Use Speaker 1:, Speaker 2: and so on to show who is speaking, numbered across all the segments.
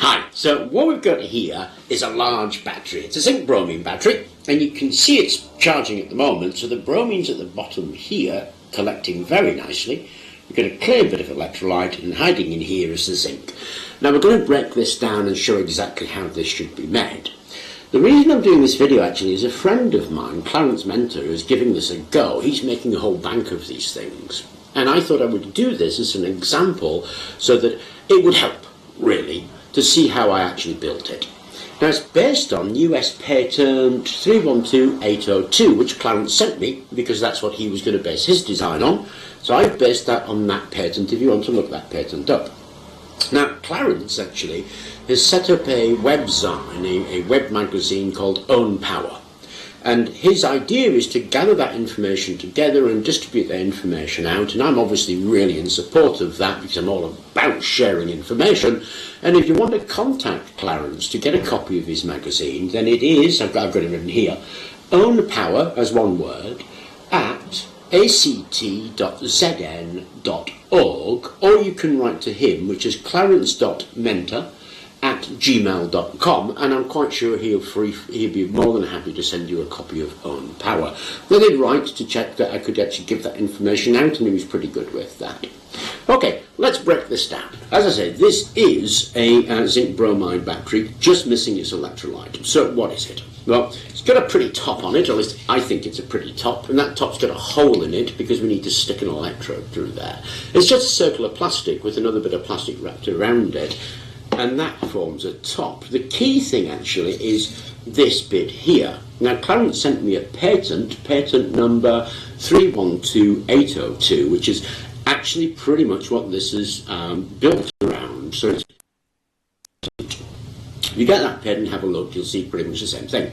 Speaker 1: Hi, so what we've got here is a large battery. It's a zinc bromine battery, and you can see it's charging at the moment, so the bromine's at the bottom here, collecting very nicely. We've got a clear bit of electrolyte, and hiding in here is the zinc. Now we're going to break this down and show exactly how this should be made. The reason I'm doing this video actually is a friend of mine, Clarence Mentor, is giving this a go. He's making a whole bank of these things. And I thought I would do this as an example so that it would help, really, to see how I actually built it. Now it's based on US patent 312802, which Clarence sent me because that's what he was going to base his design on. So I've based that on that patent if you want to look that patent up. Now Clarence actually has set up a webzine, a web magazine called Own Power. And his idea is to gather that information together and distribute that information out. And I'm obviously really in support of that because I'm all about sharing information. And if you want to contact Clarence to get a copy of his magazine, then it is, I've got it written here, Own Power, as one word, at act.zn.org, or you can write to him, which is clarence.mentor@gmail.com, and I'm quite sure he'll be more than happy to send you a copy of Own Power. They did write to check that I could actually give that information out, and he was pretty good with that. Okay, let's break this down. As I said, this is a zinc bromide battery, just missing its electrolyte. So what is it? Well, it's got a pretty top on it, or at least I think it's a pretty top, and that top's got a hole in it because we need to stick an electrode through there. It's just a circle of plastic with another bit of plastic wrapped around it, and that forms a top. The key thing actually is this bit here. Now Clarence sent me a patent number 312802, which is actually pretty much what this is built around. So it's, if you get that pen and have a look, you'll see pretty much the same thing.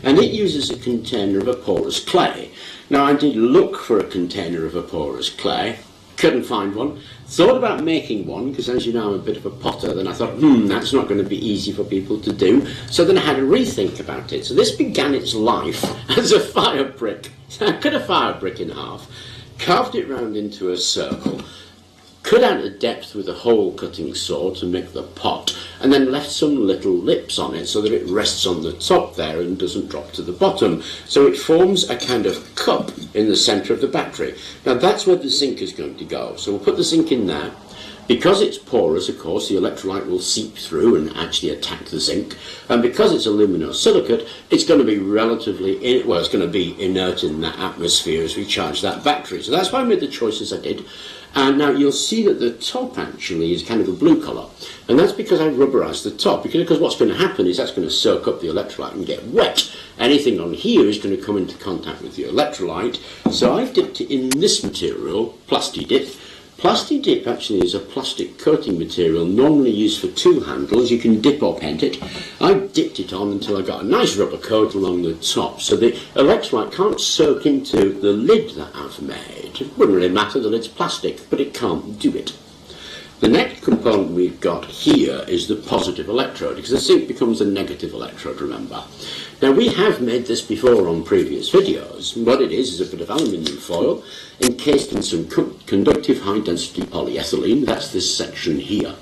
Speaker 1: And it uses a container of a porous clay. Now I did look for a container of a porous clay, couldn't find one. Thought about making one, because as you know I'm a bit of a potter, then I thought, that's not going to be easy for people to do. So then I had to rethink about it. So this began its life as a fire brick. So I cut a fire brick in half, carved it round into a circle, cut out a depth with a hole cutting saw to make the pot, and then left some little lips on it so that it rests on the top there and doesn't drop to the bottom. So it forms a kind of cup in the centre of the battery. Now that's where the zinc is going to go. So we'll put the zinc in there. Because it's porous, of course, the electrolyte will seep through and actually attack the zinc. And because it's aluminosilicate, it's going to be relatively, it's going to be inert in that atmosphere as we charge that battery. So that's why I made the choices I did. And now you'll see that the top actually is kind of a blue colour. And that's because I rubberised the top. Because what's going to happen is that's going to soak up the electrolyte and get wet. Anything on here is going to come into contact with the electrolyte. So I've dipped it in this material, Plasti-Dip. Plasti-Dip actually is a plastic coating material normally used for tool handles. You can dip or paint it. I dipped it on until I got a nice rubber coat along the top, so the electrolyte can't soak into the lid that I've made. It wouldn't really matter that it's plastic, but it can't do it. The next component we've got here is the positive electrode, because the zinc becomes a negative electrode, remember. Now we have made this before on previous videos. What it is a bit of aluminium foil encased in some conductive high density polyethylene. That's this section here.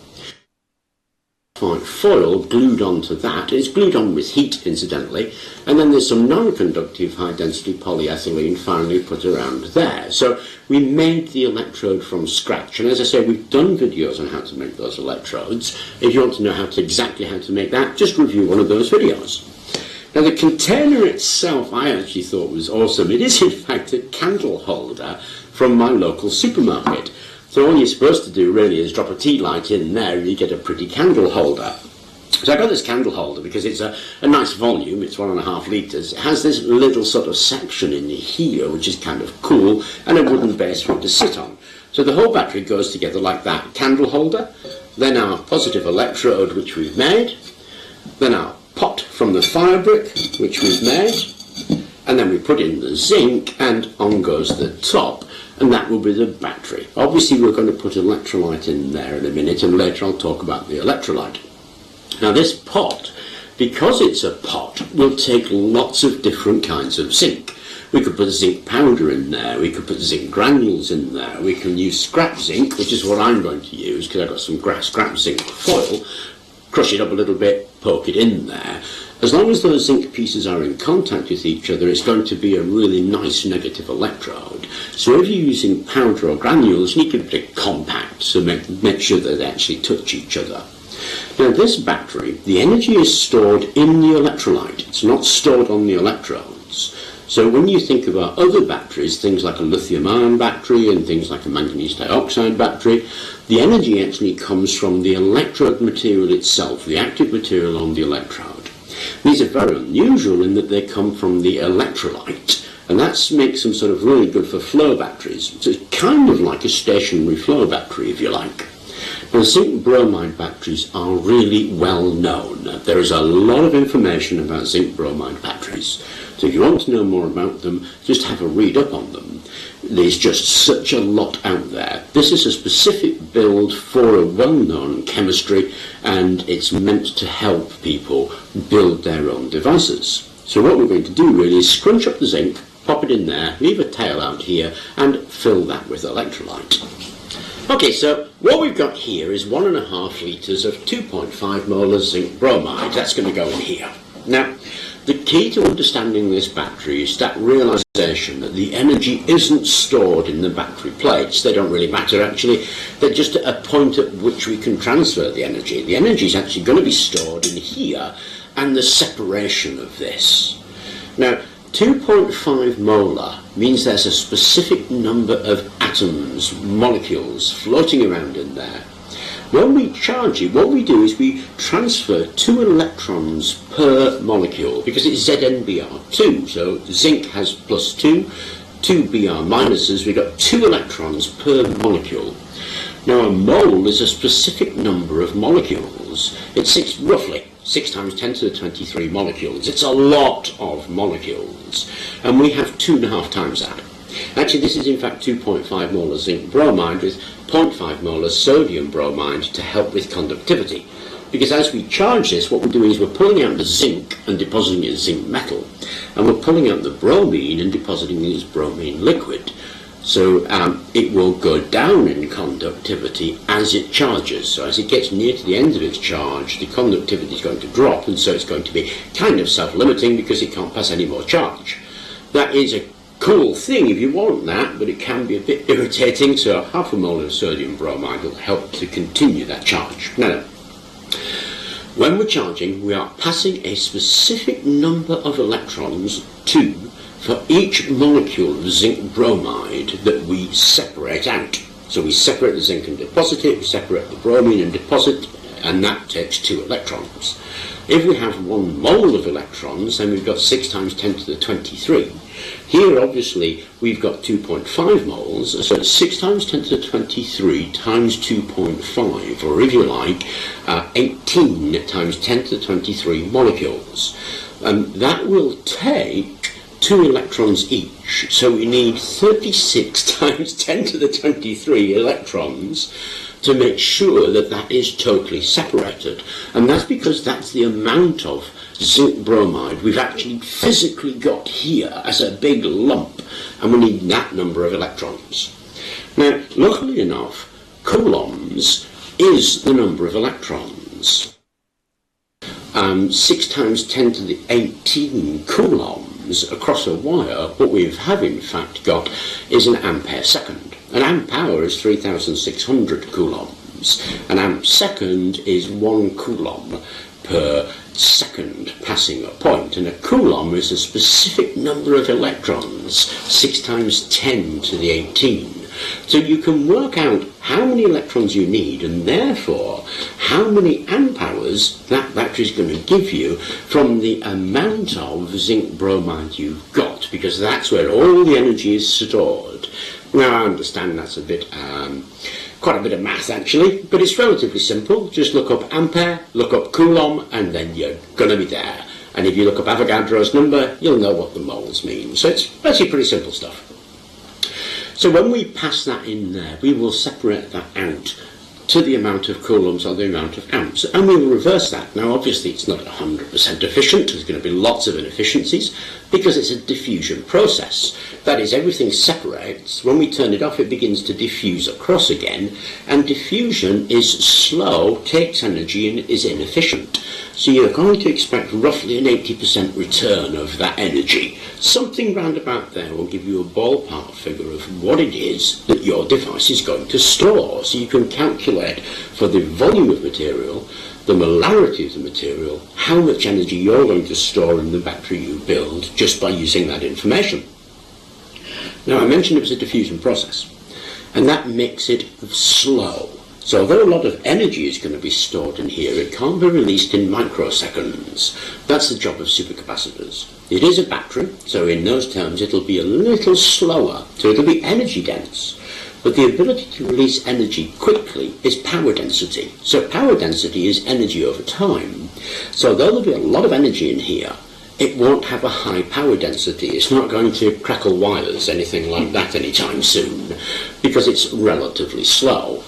Speaker 1: Foil glued onto that. It's glued on with heat, incidentally, and then there's some non-conductive high density polyethylene finally put around there. So we made the electrode from scratch, and as I say, we've done videos on how to make those electrodes. If you want to know exactly how to make that, just review one of those videos. Now the container itself I actually thought was awesome. It is in fact a candle holder from my local supermarket. So all you're supposed to do really is drop a tea light in there and you get a pretty candle holder. So I got this candle holder because it's a nice volume, it's 1.5 litres. It has this little sort of section in here which is kind of cool, and a wooden base for it to sit on. So the whole battery goes together like that. Candle holder, then our positive electrode which we've made, then our pot from the fire brick which we've made, and then we put in the zinc and on goes the top, and that will be the battery. Obviously we're going to put electrolyte in there in a minute, and later I'll talk about the electrolyte. Now this pot, because it's a pot, will take lots of different kinds of zinc. We could put zinc powder in there, we could put zinc granules in there, we can use scrap zinc, which is what I'm going to use because I've got some scrap zinc foil. crush it up a little bit, poke it in there. As long as those zinc pieces are in contact with each other, it's going to be a really nice negative electrode. So if you're using powder or granules, you need to be a bit compact, so make sure that they actually touch each other. Now this battery, the energy is stored in the electrolyte. It's not stored on the electrodes. So when you think about other batteries, things like a lithium-ion battery and things like a manganese dioxide battery, the energy actually comes from the electrode material itself, the active material on the electrode. These are very unusual in that they come from the electrolyte, and that makes them sort of really good for flow batteries. So it's kind of like a stationary flow battery, if you like. Now, zinc bromide batteries are really well known. There is a lot of information about zinc bromide batteries. So if you want to know more about them, just have a read up on them. There's just such a lot out there. This is a specific build for a well-known chemistry, and it's meant to help people build their own devices. So what we're going to do really is scrunch up the zinc, pop it in there, leave a tail out here, and fill that with electrolyte. Okay, so what we've got here is 1.5 litres of 2.5 molar zinc bromide. That's going to go in here. Now, the key to understanding this battery is that realisation that the energy isn't stored in the battery plates. They don't really matter, actually. They're just at a point at which we can transfer the energy. The energy is actually going to be stored in here, and the separation of this. Now, 2.5 molar means there's a specific number of atoms, molecules, floating around in there. When we charge it, what we do is we transfer 2 electrons per molecule, because it's ZnBr2, so zinc has +2, 2 Br minuses, we've got 2 electrons per molecule. Now a mole is a specific number of molecules. It's roughly 6 times 10 to the 23 molecules. It's a lot of molecules, and we have 2.5 times that. Actually, this is in fact 2.5 molar zinc bromide with 0.5 molar sodium bromide to help with conductivity. Because as we charge this, what we're doing is we're pulling out the zinc and depositing it as zinc metal, and we're pulling out the bromine and depositing it as bromine liquid. So it will go down in conductivity as it charges. So as it gets near to the end of its charge, the conductivity is going to drop, and so it's going to be kind of self-limiting because it can't pass any more charge. That is a cool thing if you want that, but it can be a bit irritating, so 0.5 molar of sodium bromide will help to continue that charge. Now, when we're charging, we are passing a specific number of electrons for each molecule of zinc bromide that we separate out. So we separate the zinc and deposit it, we separate the bromine and deposit, and that takes 2 electrons. If we have 1 mole of electrons, then we've got 6 times 10 to the 23. Here, obviously, we've got 2.5 moles, so it's 6 times 10 to the 23 times 2.5, or if you like, 18 times 10 to the 23 molecules. And that will take 2 electrons each, so we need 36 times 10 to the 23 electrons to make sure that that is totally separated. And that's because that's the amount of zinc bromide we've actually physically got here as a big lump, and we need that number of electrons. Now, luckily enough, coulombs is the number of electrons. 6 times 10 to the 18 coulombs across a wire, what we have in fact got is an ampere second. An amp hour is 3,600 coulombs. An amp second is 1 coulomb per second passing a point, and a coulomb is a specific number of electrons, 6 times 10 to the 18. So you can work out how many electrons you need, and therefore how many amp hours that battery is going to give you from the amount of zinc bromide you've got, because that's where all the energy is stored. Now I understand that's a bit quite a bit of math actually, but it's relatively simple. Just look up ampere, look up coulomb, and then you're going to be there. And if you look up Avogadro's number, you'll know what the moles mean. So it's actually pretty simple stuff. So when we pass that in there, we will separate that out to the amount of coulombs or the amount of amps, and we will reverse that. Now obviously it's not 100% efficient, there's going to be lots of inefficiencies, because it's a diffusion process. That is, everything separates. When we turn it off, it begins to diffuse across again, and diffusion is slow, takes energy, and is inefficient. So you're going to expect roughly an 80% return of that energy. Something round about there will give you a ballpark figure of what it is that your device is going to store. So you can calculate for the volume of material, the molarity of the material, how much energy you're going to store in the battery you build just by using that information. Now, I mentioned it was a diffusion process, and that makes it slow. So although a lot of energy is going to be stored in here, it can't be released in microseconds. That's the job of supercapacitors. It is a battery, so in those terms it'll be a little slower, so it'll be energy dense. But the ability to release energy quickly is power density. So power density is energy over time. So although there'll be a lot of energy in here, it won't have a high power density. It's not going to crackle wires, anything like that anytime soon, because it's relatively slow.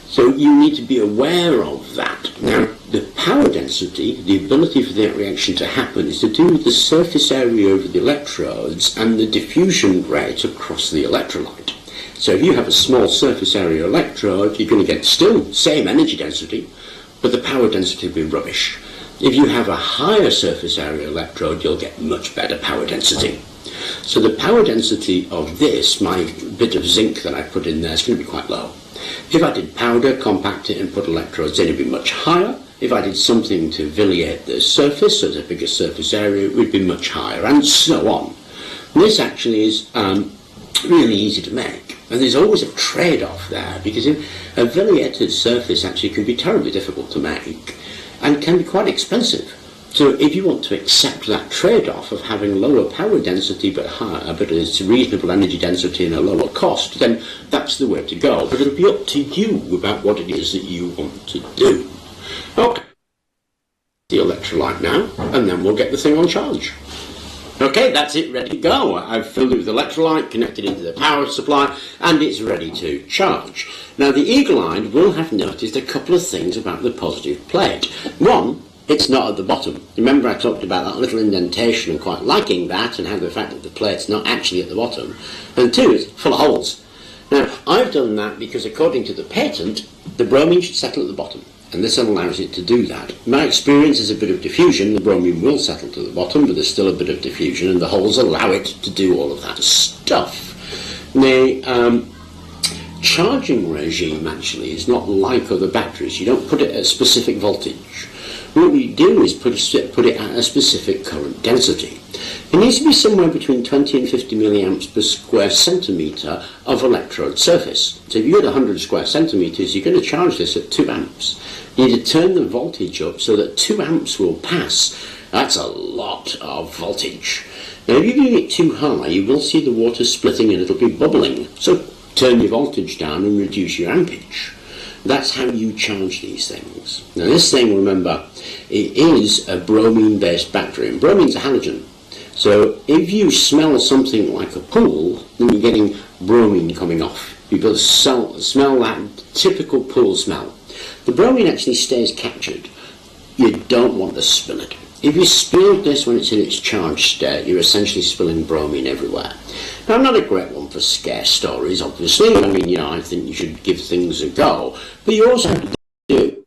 Speaker 1: So you need to be aware of that. Now, the power density, the ability for that reaction to happen, is to do with the surface area of the electrodes and the diffusion rate across the electrolyte. So if you have a small surface area electrode, you're going to get still same energy density, but the power density will be rubbish. If you have a higher surface area electrode, you'll get much better power density. So the power density of this, my bit of zinc that I put in there, is going to be quite low. If I did powder, compact it and put electrodes in, it would be much higher. If I did something to villate the surface, so there's a bigger surface area, it would be much higher, and so on. And this actually is really easy to make. And there's always a trade-off there, because a viliated surface actually can be terribly difficult to make and can be quite expensive. So if you want to accept that trade-off of having lower power density but higher, but it's reasonable energy density and a lower cost, then that's the way to go. But it'll be up to you about what it is that you want to do. Okay, the electrolyte now, and then we'll get the thing on charge. Okay, that's it, ready to go. I've filled it with electrolyte, connected into the power supply, and it's ready to charge. Now, the eagle-eyed will have noticed a couple of things about the positive plate. One, it's not at the bottom. Remember I talked about that little indentation and quite liking that, and how the fact that the plate's not actually at the bottom. And two, it's full of holes. Now, I've done that because according to the patent, the bromine should settle at the bottom, and this allows it to do that. My experience is a bit of diffusion. The bromine will settle to the bottom, but there's still a bit of diffusion, and the holes allow it to do all of that stuff. The charging regime actually is not like other batteries. You don't put it at a specific voltage. What we do is put it at a specific current density. It needs to be somewhere between 20 and 50 milliamps per square centimetre of electrode surface. So if you had 100 square centimetres, you're going to charge this at 2 amps. You need to turn the voltage up so that 2 amps will pass. That's a lot of voltage. Now if you're doing it too high, you will see the water splitting and it'll be bubbling. So turn your voltage down and reduce your ampage. That's how you charge these things. Now this thing, remember, it is a bromine-based battery, and bromine's a halogen. So if you smell something like a pool, then you're getting bromine coming off. You've got to smell that typical pool smell. The bromine actually stays captured. You don't want to spill it. If you spill this when it's in its charged state, you're essentially spilling bromine everywhere. Now, I'm not a great one for scare stories, obviously. I mean, I think you should give things a go. But you also have to do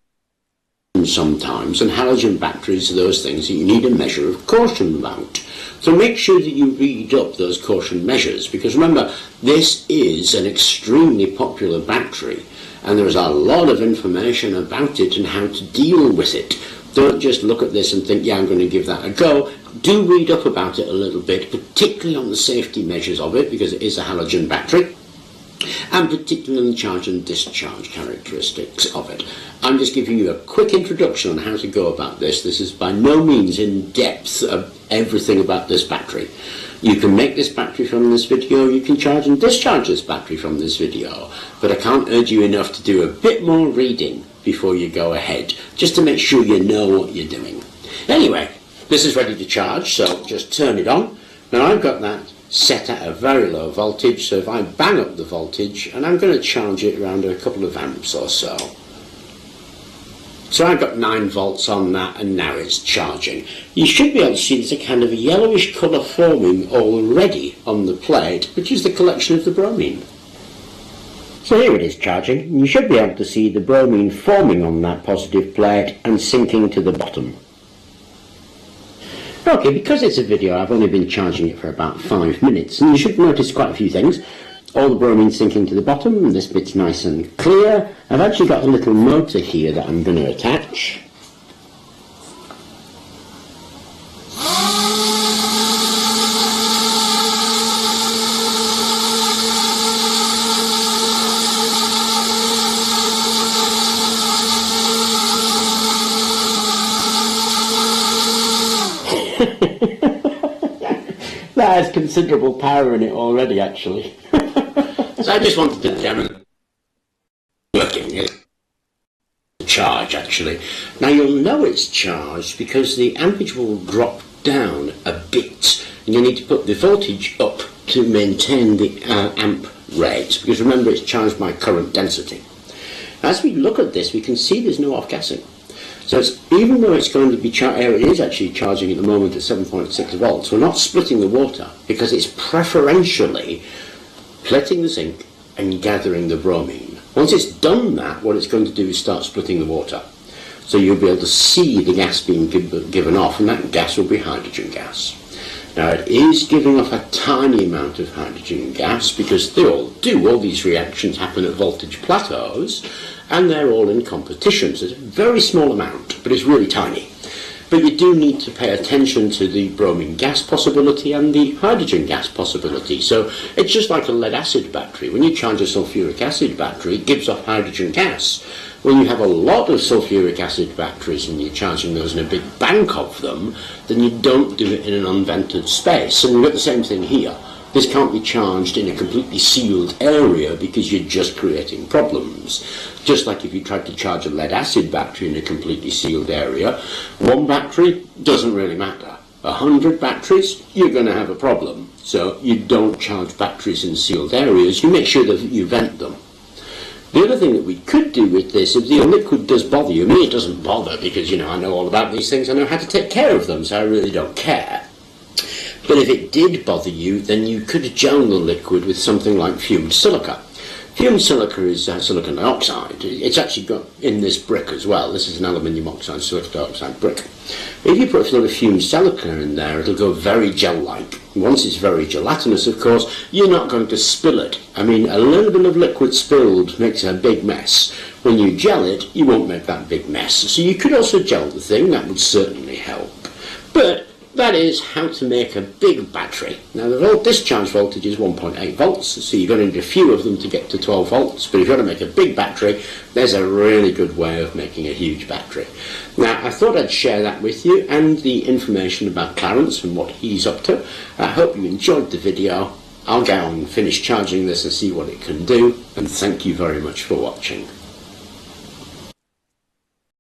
Speaker 1: it sometimes, and halogen batteries are those things that you need a measure of caution about. So make sure that you read up those caution measures, because remember, this is an extremely popular battery, and there's a lot of information about it and how to deal with it. Don't just look at this and think, yeah, I'm going to give that a go. Do read up about it a little bit, particularly on the safety measures of it, because it is a halogen battery, and particularly on the charge and discharge characteristics of it. I'm just giving you a quick introduction on how to go about this. This is by no means in depth of everything about this battery. You can make this battery from this video, you can charge and discharge this battery from this video, but I can't urge you enough to do a bit more reading before you go ahead, just to make sure you know what you're doing. Anyway, this is ready to charge, so just turn it on. Now I've got that set at a very low voltage, so if I bang up the voltage, and I'm going to charge it around a couple of amps or so. So I've got 9 volts on that, and now it's charging. You should be able to see there's a kind of a yellowish colour forming already on the plate, which is the collection of the bromine. So here it is charging. You should be able to see the bromine forming on that positive plate and sinking to the bottom. Okay, because it's a video, I've only been charging it for about 5 minutes, and you should notice quite a few things. All the bromine sinking to the bottom, this bit's nice and clear. I've actually got a little motor here that I'm going to attach. That has considerable power in it already, actually. So I just wanted to demonstrate working the charge, actually. Now you'll know it's charged because the ampage will drop down a bit, and you need to put the voltage up to maintain the amp rate, because remember it's charged by current density. As we look at this, we can see there's no off-gassing. So even though it's going to be it is actually charging at the moment at 7.6 volts, we're not splitting the water because it's preferentially plating the zinc and gathering the bromine. Once it's done that, what it's going to do is start splitting the water. So you'll be able to see the gas being given off, and that gas will be hydrogen gas. Now it is giving off a tiny amount of hydrogen gas because they all do. All these reactions happen at voltage plateaus, and they're all in competition. So it's a very small amount, but it's really tiny. But you do need to pay attention to the bromine gas possibility and the hydrogen gas possibility. So it's just like a lead acid battery. When you charge a sulfuric acid battery, it gives off hydrogen gas. When you have a lot of sulfuric acid batteries and you're charging those in a big bank of them, then you don't do it in an unvented space. And we've got the same thing here. This can't be charged in a completely sealed area because you're just creating problems. Just like if you tried to charge a lead acid battery in a completely sealed area, one battery doesn't really matter. 100 batteries, you're going to have a problem. So you don't charge batteries in sealed areas, you make sure that you vent them. The other thing that we could do with this, if the liquid does bother you, me it doesn't bother because, I know all about these things, I know how to take care of them, so I really don't care. But if it did bother you, then you could gel the liquid with something like fumed silica. Fumed silica is silicon dioxide. It's actually got in this brick as well. This is an aluminium oxide, silicon dioxide brick. If you put a little fumed silica in there, it'll go very gel-like. Once it's very gelatinous, of course, you're not going to spill it. I mean, a little bit of liquid spilled makes a big mess. When you gel it, you won't make that big mess. So you could also gel the thing. That would certainly help. But that is how to make a big battery. Now the discharge voltage is 1.8 volts, so you're going to need a few of them to get to 12 volts, but if you want to make a big battery, there's a really good way of making a huge battery. Now I thought I'd share that with you and the information about Clarence and what he's up to. I hope you enjoyed the video. I'll go and finish charging this and see what it can do, and thank you very much for watching.